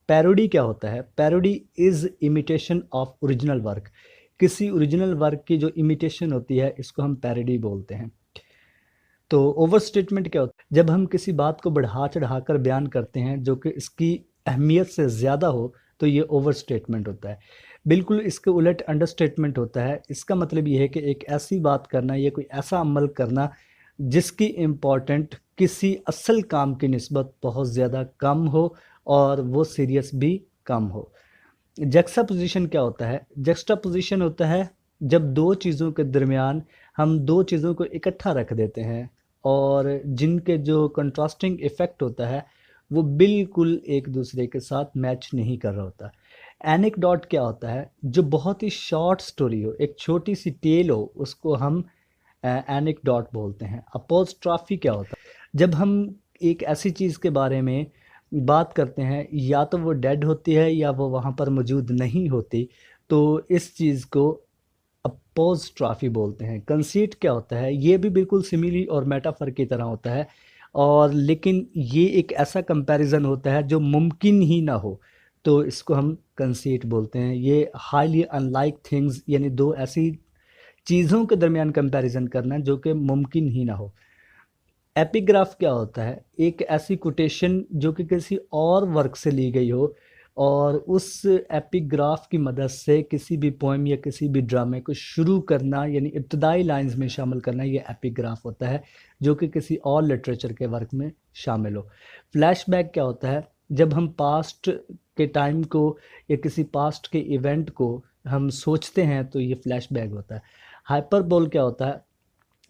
Parody क्या होता है? Parody is imitation of original work. किसी ओरिजिनल वर्क की जो इमिटेशन होती है, इसको हम पैरोडी बोलते हैं। तो ओवर स्टेटमेंट क्या होता है? जब हम किसी बात को बढ़ा चढ़ा कर बयान करते हैं जो कि इसकी अहमियत से ज़्यादा हो, तो ये ओवर स्टेटमेंट होता है। बिल्कुल इसके उलट अंडर स्टेटमेंट होता है। इसका मतलब ये है कि एक ऐसी बात करना या कोई ऐसा अमल करना जिसकी इम्पोर्टेंट किसी असल काम की निस्बत बहुत ज़्यादा कम हो और वो सीरियस भी कम हो। जक्स्टापोज़िशन क्या होता है? जक्स्टापोज़िशन होता है जब दो चीज़ों के दरमियान हम दो चीज़ों को इकट्ठा रख देते हैं और जिनके जो कंट्रास्टिंग इफ़ेक्ट होता है वो बिल्कुल एक दूसरे के साथ मैच नहीं कर रहा होता। एनेक्डोट क्या होता है? जो बहुत ही शॉर्ट स्टोरी हो, एक छोटी सी टेल हो, उसको हम एनेक्डोट बोलते हैं। अपोस्ट्रॉफी क्या होता है? जब हम एक ऐसी चीज़ के बारे में बात करते हैं, या तो वो डेड होती है या वो वहाँ पर मौजूद नहीं होती, तो इस चीज़ को अपोस्ट्रॉफी बोलते हैं। कंसीट क्या होता है? ये भी बिल्कुल सिमिली और मेटाफर की तरह होता है, और लेकिन ये एक ऐसा कंपैरिजन होता है जो मुमकिन ही ना हो, तो इसको हम कंसीट बोलते हैं। ये हाईली अनलाइक थिंग्स, यानी दो ऐसी चीज़ों के दरमियान कंपैरिजन करना जो कि मुमकिन ही ना हो। एपिग्राफ क्या होता है? एक ऐसी कोटेशन जो कि किसी और वर्क से ली गई हो और उस एपिग्राफ की मदद से किसी भी पोएम या किसी भी ड्रामे को शुरू करना, यानी इब्तदाई लाइंस में शामिल करना, ये एपिग्राफ होता है जो कि किसी और लिटरेचर के वर्क में शामिल हो। फ्लैशबैक क्या होता है? जब हम पास्ट के टाइम को या किसी पास्ट के इवेंट को हम सोचते हैं, तो ये फ्लैशबैक होता है। हाइपरबोल क्या होता है?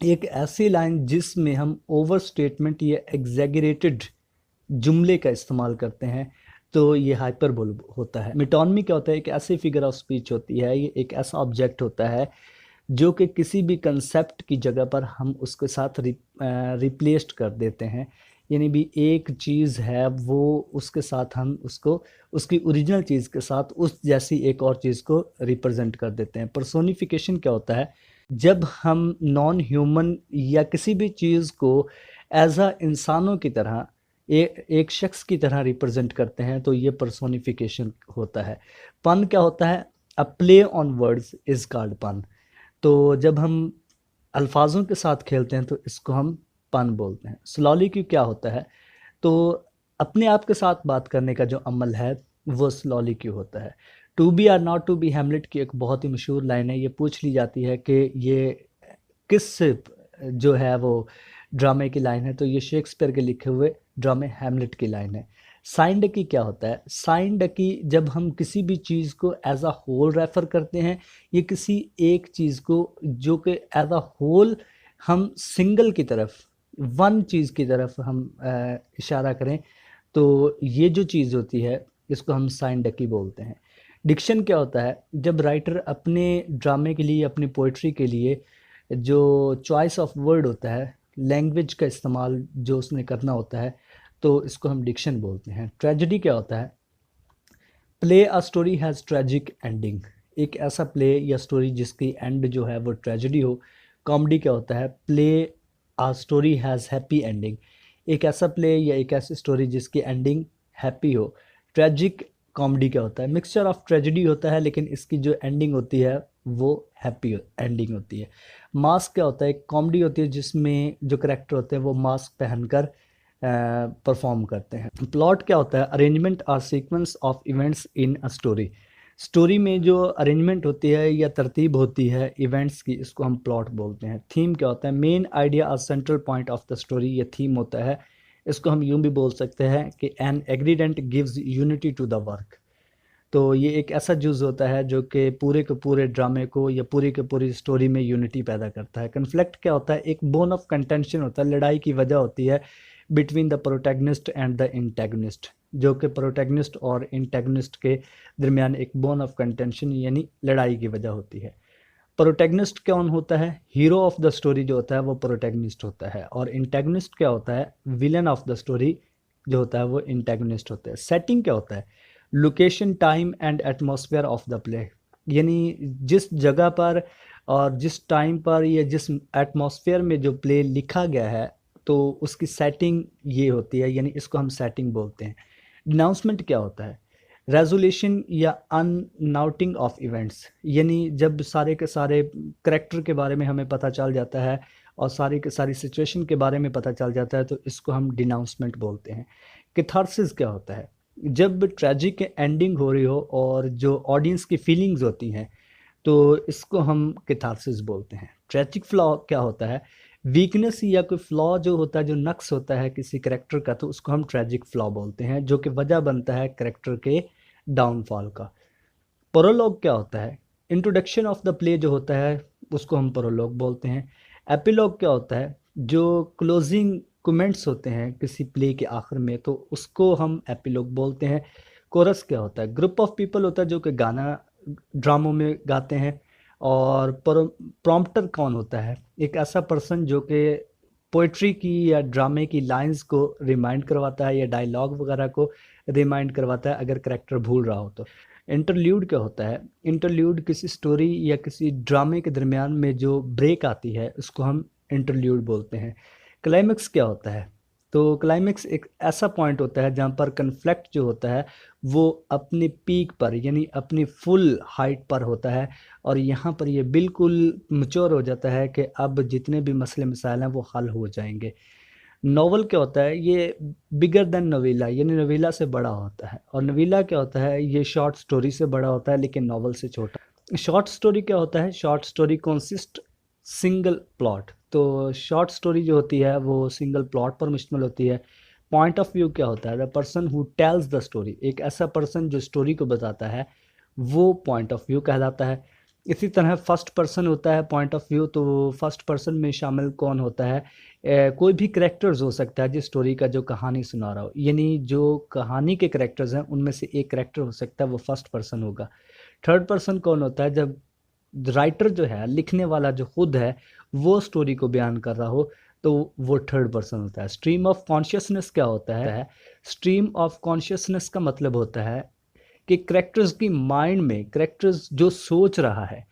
एक ऐसी लाइन जिसमें हम ओवर स्टेटमेंट या एग्जैगरेटेड जुमले का इस्तेमाल करते हैं, तो ये हाइपरबोल होता है। मिटोनमी क्या होता है? एक ऐसी फिगर ऑफ स्पीच होती है, ये एक ऐसा ऑब्जेक्ट होता है जो कि किसी भी कंसेप्ट की जगह पर हम उसके साथ रिप्लेस्ड कर देते हैं, यानी भी एक चीज़ है वो उसके साथ हम उसको उसकी ओरिजिनल चीज़ के साथ उस जैसी एक और चीज़ को रिप्रेजेंट कर देते हैं। पर्सोनिफिकेशन क्या होता है? जब हम नॉन ह्यूमन या किसी भी चीज़ को एज अ इंसानों की तरह एक शख्स की तरह रिप्रेजेंट करते हैं, तो ये पर्सोनिफिकेशन होता है। पन क्या होता है? अ play on words is called पन। तो जब हम अल्फाजों के साथ खेलते हैं तो इसको हम पन बोलते हैं। स्लॉलिक्यू क्या होता है? तो अपने आप के साथ बात करने का जो अमल है वो स्लॉलिक्यू होता है। To be or not to be Hamlet की एक बहुत ही मशहूर लाइन है। ये पूछ ली जाती है कि ये किस जो है वो ड्रामे की लाइन है, तो ये शेक्सपियर के लिखे हुए ड्रामे हैमलेट की लाइन है। साइंडकी क्या होता है? साइंडकी जब हम किसी भी चीज़ को एज अ होल रेफर करते हैं, ये किसी एक चीज़ को जो कि एज अ होल हम सिंगल की तरफ, वन चीज़ की तरफ हम इशारा करें, तो ये जो चीज़ होती है इसको हम साइंडकी बोलते हैं। डिक्शन क्या होता है? जब राइटर अपने ड्रामे के लिए, अपनी पोइट्री के लिए जो चॉइस ऑफ वर्ड होता है, लैंग्वेज का इस्तेमाल जो उसने करना होता है, तो इसको हम डिक्शन बोलते हैं। ट्रेजेडी क्या होता है? Play a story has tragic ending. एक ऐसा प्ले या स्टोरी जिसकी एंड जो है वो ट्रेजेडी हो। कॉमेडी क्या होता है? Play a story has happy ending. एक ऐसा प्ले या एक ऐसी स्टोरी जिसकी एंडिंग हैप्पी हो। ट्रेजिक कॉमेडी क्या होता है? मिक्सचर ऑफ ट्रेजेडी होता है, लेकिन इसकी जो एंडिंग होती है वो हैप्पी एंडिंग होती है। मास्क क्या होता है? एक कॉमेडी होती है जिसमें जो करेक्टर होते हैं वो मास्क पहनकर परफॉर्म करते हैं। प्लॉट क्या होता है? अरेंजमेंट और sequence of events in a story. Story में जो अरेंजमेंट होती है या तरतीब होती है इवेंट्स की, इसको हम प्लॉट बोलते हैं। थीम क्या होता है? मेन आइडिया और central point of the story, ये थीम होता है। इसको हम यूं भी बोल सकते हैं कि an ingredient gives unity to the work. तो ये एक ऐसा जुज़ होता है जो कि पूरे के पूरे ड्रामे को या पूरी के पूरी स्टोरी में यूनिटी पैदा करता है। कन्फ्लिक्ट क्या होता है? एक बोन ऑफ कंटेंशन होता है, लड़ाई की वजह होती है between the protagonist and the antagonist, जो कि प्रोटैगनिस्ट और इंटैगनिस्ट के दरमियान एक बोन ऑफ कंटेंशन यानी लड़ाई की वजह होती है। प्रोटैगनिस्ट कौन होता है? हीरो ऑफ द स्टोरी जो होता है वो प्रोटैगनिस्ट होता है, और इंटैगनिस्ट क्या होता है? विलन ऑफ द स्टोरी जो होता है वो इंटैगनिस्ट होता है। सेटिंग क्या होता है? Location, time and atmosphere of the play, यानी जिस जगह पर और जिस टाइम पर या जिस एटमॉस्फेयर में जो प्ले लिखा गया है, तो उसकी सेटिंग ये होती है, यानी इसको हम सेटिंग बोलते हैं। डिनाउंसमेंट क्या होता है? रेजोल्यूशन या अननाउटिंग ऑफ इवेंट्स, यानी जब सारे के सारे करेक्टर के बारे में हमें पता चल जाता है और सारी के सारी सिचुएशन के बारे में पता चल जाता है, तो इसको हम डिनाउंसमेंट बोलते हैं। कैथारसिस क्या होता है? जब ट्रेजिक एंडिंग हो रही हो और जो ऑडियंस की फीलिंग्स होती हैं, तो इसको हम कैथारसिस बोलते हैं। ट्रेजिक फ्लॉ क्या होता है? वीकनेस या कोई फ्लॉ जो होता है, जो नक्स होता है किसी करेक्टर का, तो उसको हम ट्रेजिक फ्लॉ बोलते हैं, जो कि वजह बनता है करेक्टर के डाउनफॉल का। प्रोलॉग क्या होता है? इंट्रोडक्शन ऑफ द प्ले जो होता है, उसको हम प्रोलॉग बोलते हैं। एपिलॉग क्या होता है? जो क्लोजिंग कमेंट्स होते हैं किसी प्ले के आखिर में, तो उसको हम एपिलॉग बोलते हैं। कोरस क्या होता है? ग्रुप ऑफ पीपल होता है जो कि गाना ड्रामों में गाते हैं। और प्रॉम्प्टर कौन होता है? एक ऐसा पर्सन जो कि पोइट्री की या ड्रामे की लाइंस को रिमाइंड करवाता है या डायलॉग वगैरह को रिमाइंड करवाता है अगर करेक्टर भूल रहा हो तो। इंटरल्यूड क्या होता है? इंटरल्यूड किसी स्टोरी या किसी ड्रामे के दरमियान में जो ब्रेक आती है, उसको हम इंटरल्यूड बोलते हैं। क्लाइमेक्स क्या होता है? तो क्लाइमेक्स एक ऐसा पॉइंट होता है जहाँ पर कन्फ्लिक्ट जो होता है वो अपनी पीक पर, यानी अपनी फुल हाइट पर होता है, और यहाँ पर ये बिल्कुल मैच्योर हो जाता है कि अब जितने भी मसले मसाइल हैं वो हल हो जाएंगे। नॉवल क्या होता है? ये बिगर देन नवीला, यानी नवीला से बड़ा होता है। और नवीला क्या होता है? ये शॉर्ट स्टोरी से बड़ा होता है लेकिन नॉवल से छोटा। शॉर्ट स्टोरी क्या होता है? Short story consist single plot. तो शॉर्ट स्टोरी जो होती है वो सिंगल प्लॉट पर मुश्तमिल होती है। पॉइंट ऑफ व्यू क्या होता है? The person who tells the story, एक ऐसा पर्सन जो स्टोरी को बताता है, वो पॉइंट ऑफ व्यू कहलाता है। इसी तरह फर्स्ट पर्सन होता है पॉइंट ऑफ व्यू, तो फर्स्ट पर्सन में शामिल कौन होता है? कोई भी करेक्टर्स हो सकता है जिस स्टोरी का जो कहानी सुना रहा हो, यानी जो कहानी के करेक्टर्स हैं उनमें से एक करेक्टर हो सकता है, वो फर्स्ट पर्सन होगा। थर्ड पर्सन कौन होता है? जब राइटर जो है, लिखने वाला जो खुद है, वो स्टोरी को बयान कर रहा हो, तो वो थर्ड पर्सन होता है। स्ट्रीम ऑफ कॉन्शियसनेस क्या होता है? स्ट्रीम ऑफ कॉन्शियसनेस का मतलब होता है कि करेक्टर्स की माइंड में, करेक्टर्स जो सोच रहा है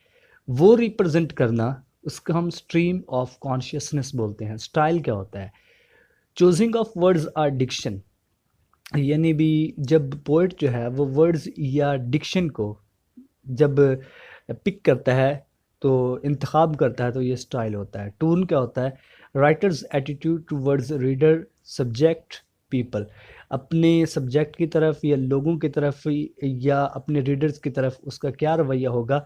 वो रिप्रेजेंट करना, उसको हम स्ट्रीम ऑफ कॉन्शियसनेस बोलते हैं। स्टाइल क्या होता है? Choosing of words or diction, यानी भी जब पोइट जो है वो वर्ड्स या डिक्शन को जब पिक करता है, तो इंतखाब करता है, तो ये स्टाइल होता है। टून क्या होता है? Writers attitude towards reader, subject, people, अपने सब्जेक्ट की तरफ या लोगों की तरफ या अपने रीडर्स की तरफ उसका क्या रवैया होगा,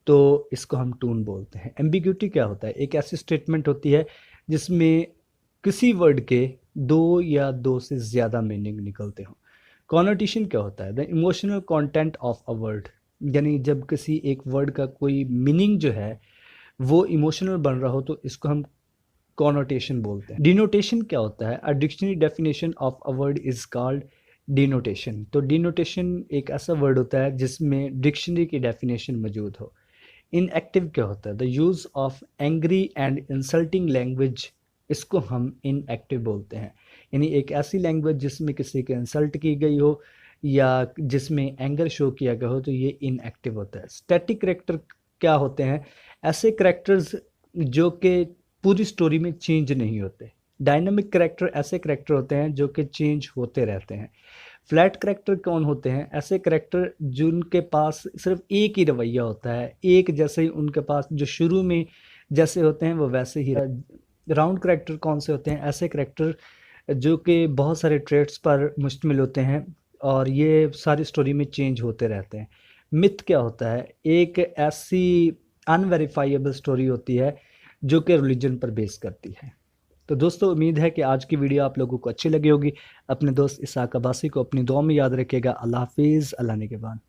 तो इसको हम टून बोलते हैं। एम्बिग्यूटी क्या होता है? एक ऐसी स्टेटमेंट होती है जिसमें किसी वर्ड के दो या दो से ज़्यादा मीनिंग निकलते हों। कॉनोटेशन क्या होता है? The emotional content of a word, यानी जब किसी एक वर्ड का कोई मीनिंग जो है वो इमोशनल बन रहा हो, तो इसको हम कॉनोटेशन बोलते हैं। डिनोटेशन क्या होता है? A dictionary definition of a word is called denotation. तो डिनोटेशन एक ऐसा वर्ड होता है जिसमें डिक्शनरी की डेफिनेशन मौजूद हो। इनएक्टिव क्या होता है? The use of angry and insulting language, इसको हम इनएक्टिव बोलते हैं। यानी एक ऐसी लैंग्वेज जिसमें किसी को इंसल्ट की गई हो या जिसमें एंगर शो किया गया हो, तो ये इनएक्टिव होता है। स्टैटिक करेक्टर क्या होते हैं? ऐसे करेक्टर्स जो कि पूरी स्टोरी में चेंज नहीं होते। डायनामिक करेक्टर ऐसे करेक्टर होते हैं जो कि चेंज होते रहते हैं। फ्लैट करेक्टर कौन होते हैं? ऐसे करेक्टर जिनके पास सिर्फ एक ही रवैया होता है, एक जैसे ही उनके पास जो शुरू में जैसे होते हैं वो वैसे ही। राउंड करेक्टर कौन से होते हैं? ऐसे करेक्टर जो कि बहुत सारे ट्रेट्स पर मुश्तमिल होते हैं और ये सारी स्टोरी में चेंज होते रहते हैं। मिथ क्या होता है? एक ऐसी अनवेरीफाइएबल स्टोरी होती है जो कि रिलीजन पर बेस करती है। तो दोस्तों, उम्मीद है कि आज की वीडियो आप लोगों को अच्छी लगी होगी। अपने दोस्त इसाक अब्बासी को अपनी दुआ में याद रखिएगा। अल्लाह हाफिज़। अल्लाह ने के बाद।